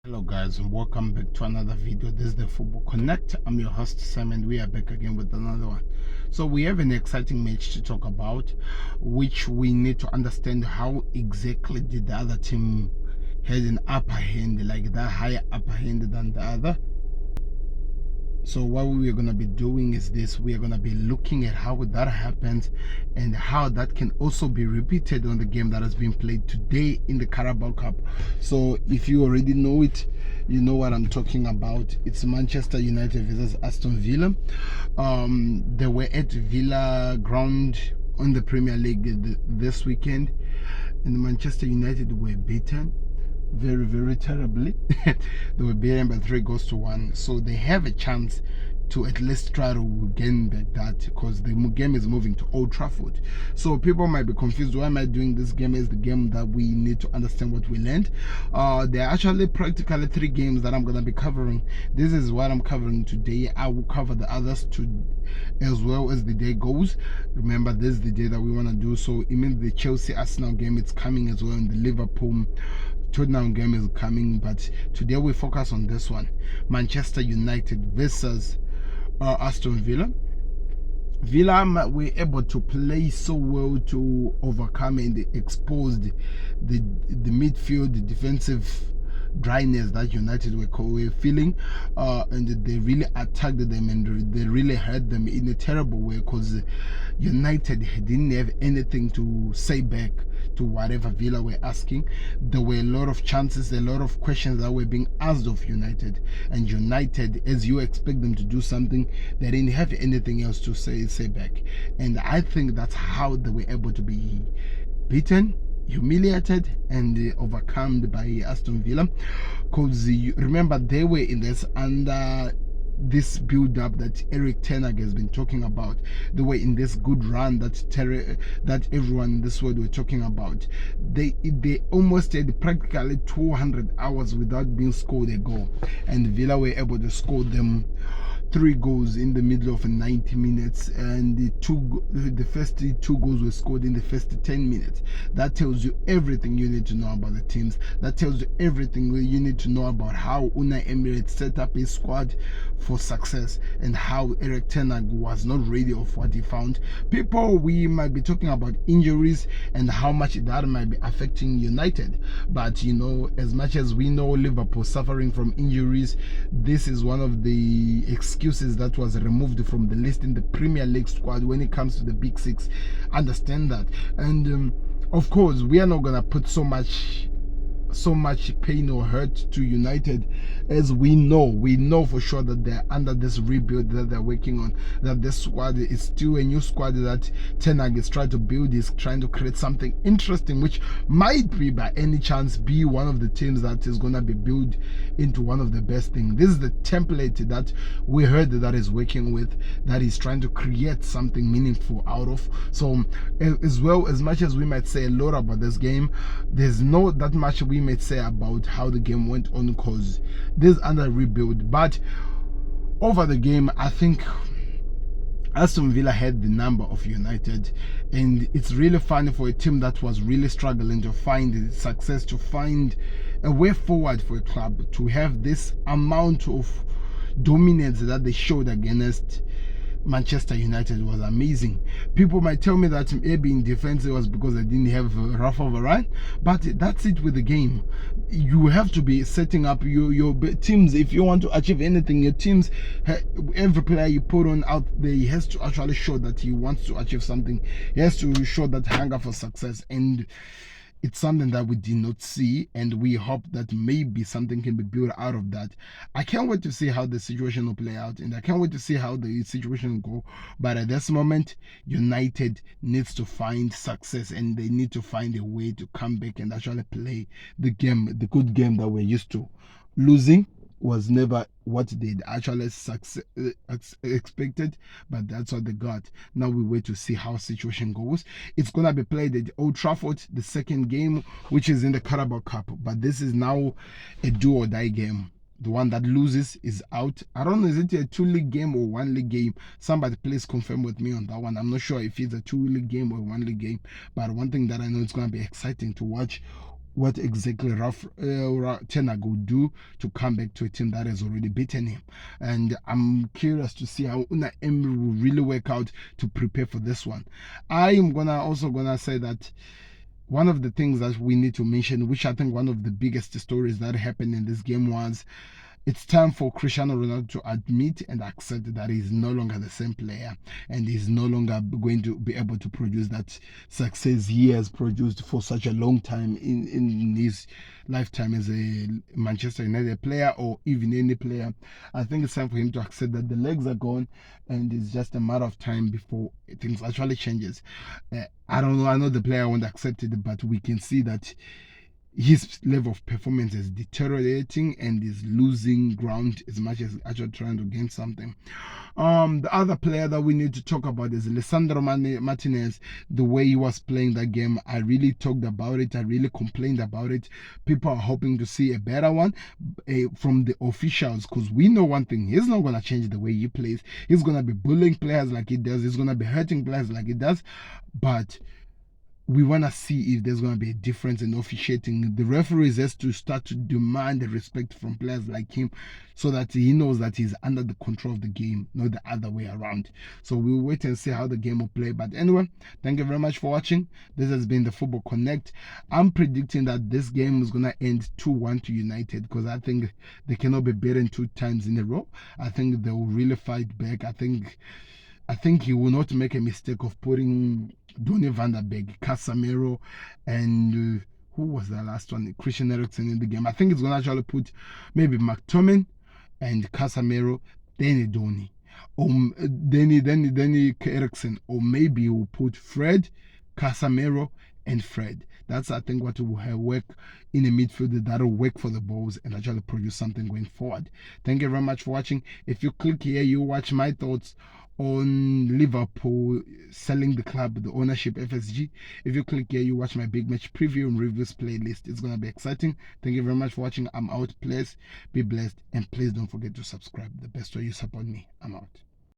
Hello guys, and welcome back to another video. This is the Football Connect. I'm your host Sam, and we are back again with another one. So we have an exciting match to talk about, which we need to understand how exactly did the other team had an upper hand, like that higher upper hand than the other. So what we're going to be doing is this: we are going to be looking at how that happens and how that can also be repeated on the game that has been played today in the Carabao Cup. So if you already know it, you know what I'm talking about. It's Manchester United versus Aston Villa. They were at Villa ground on the Premier League this weekend, and Manchester United were beaten very terribly. They were beaten by 3-1, so they have a chance to at least try to gain back that, because the game is moving to Old Trafford. So people might be confused, why am I doing this game as the game that we need to understand what we learned. There are actually practically 3 games that I'm going to be covering. This is what I'm covering today. I will cover the others as well as the day goes. Remember, this is the day that we want to do, so it means the Chelsea Arsenal game, it's coming as well, and the Liverpool Tottenham game is coming, but today we focus on this one: Manchester United versus Aston Villa. Villa were able to play so well to overcome and expose the midfield, the defensive dryness that United were feeling, and they really attacked them and they really hurt them in a terrible way, because United didn't have anything to say back to whatever Villa were asking. There were a lot of chances, a lot of questions that were being asked of United, and United, as you expect them to do something, they didn't have anything else to say back. And I think that's how they were able to be beaten, humiliated, and overcome by Aston Villa, because remember, they were in this under this build-up that Eric Ten Hag has been talking about. They were in this good run that everyone in this world were talking about. They almost had practically 200 hours without being scored a goal, and Villa were able to score them 3 goals in the middle of 90 minutes, and the first 2 goals were scored in the first 10 minutes. That tells you everything you need to know about the teams. That tells you everything you need to know about how Unai Emery set up his squad for success, and how Eric Ten Hag was not ready of what he found. We might be talking about injuries and how much that might be affecting United, but as much as we know Liverpool suffering from injuries, this is one of the excuses that was removed from the list in the Premier League squad when it comes to the Big Six. Understand that. And of course, we are not gonna put so much pain or hurt to United, as we know for sure that they're under this rebuild that they're working on, that this squad is still a new squad that Ten Hag is trying to build, is trying to create something interesting, which might be by any chance be one of the teams that is going to be built into one of the best things. This is the template that we heard that is working with, that is trying to create something meaningful out of. So as well, as much as we might say a lot about this game, there's not that much we might say about how the game went on, because this under rebuild. But over the game, I think Aston Villa had the number of United, and it's really funny for a team that was really struggling to find success, to find a way forward for a club, to have this amount of dominance that they showed against Manchester United was amazing. People might tell me that maybe in defense it was because they didn't have Rafa Varane, but that's it with the game. You have to be setting up your teams if you want to achieve anything. Your teams, every player you put on out there, he has to actually show that he wants to achieve something. He has to show that hunger for success, and it's something that we did not see, and we hope that maybe something can be built out of that. I can't wait to see how the situation will play out, and I can't wait to see how the situation will go. But at this moment, United needs to find success, and they need to find a way to come back and actually play the game, the good game that we're used to. Losing was never what they'd actually expected, but that's what they got. Now we wait to see how situation goes. It's gonna be played at Old Trafford, the second game, which is in the Carabao Cup, but this is now a do or die game. The one that loses is out. I don't know, is it a 2-league game or 1-league game? Somebody please confirm with me on that one. I'm not sure if it's a 2-league game or 1-league game, but one thing that I know, it's going to be exciting to watch what exactly Ralph Tenago will do to come back to a team that has already beaten him. And I'm curious to see how Una Emery will really work out to prepare for this one. I am also gonna say that one of the things that we need to mention, which I think one of the biggest stories that happened in this game, was it's time for Cristiano Ronaldo to admit and accept that he's no longer the same player and he's no longer going to be able to produce that success he has produced for such a long time in his lifetime as a Manchester United player or even any player. I think it's time for him to accept that the legs are gone and it's just a matter of time before things actually changes. I don't know. I know the player won't accept it, but we can see that his level of performance is deteriorating and is losing ground as much as actually trying to gain something. The other player that we need to talk about is Lisandro Martinez. The way he was playing that game, I really talked about it. I really complained about it. People are hoping to see a better one from the officials, because we know one thing: he's not gonna change the way he plays. He's gonna be bullying players like he does. He's gonna be hurting players like he does, but we want to see if there's going to be a difference in officiating. The referees has to start to demand the respect from players like him so that he knows that he's under the control of the game, not the other way around. So we'll wait and see how the game will play. But anyway, thank you very much for watching. This has been the Football Connect. I'm predicting that this game is going to end 2-1 to United, because I think they cannot be beaten 2 times in a row. I think they will really fight back. I think he will not make a mistake of putting Donny van der Beek, Casemiro, and who was the last one? Christian Eriksen in the game. I think it's going to actually put maybe McTominay and Casemiro, then Donny. Or then Eriksen. Or maybe we'll put Fred, Casemiro, and Fred. That's, I think, what will have work in a midfield that will work for the balls and actually produce something going forward. Thank you very much for watching. If you click here, you watch my thoughts on Liverpool selling the club, the ownership, FSG. If you click here, you watch my big match preview and reviews playlist. It's gonna be exciting. Thank you very much for watching. I'm out. Please be blessed, and please don't forget to subscribe. The best way you support me. I'm out.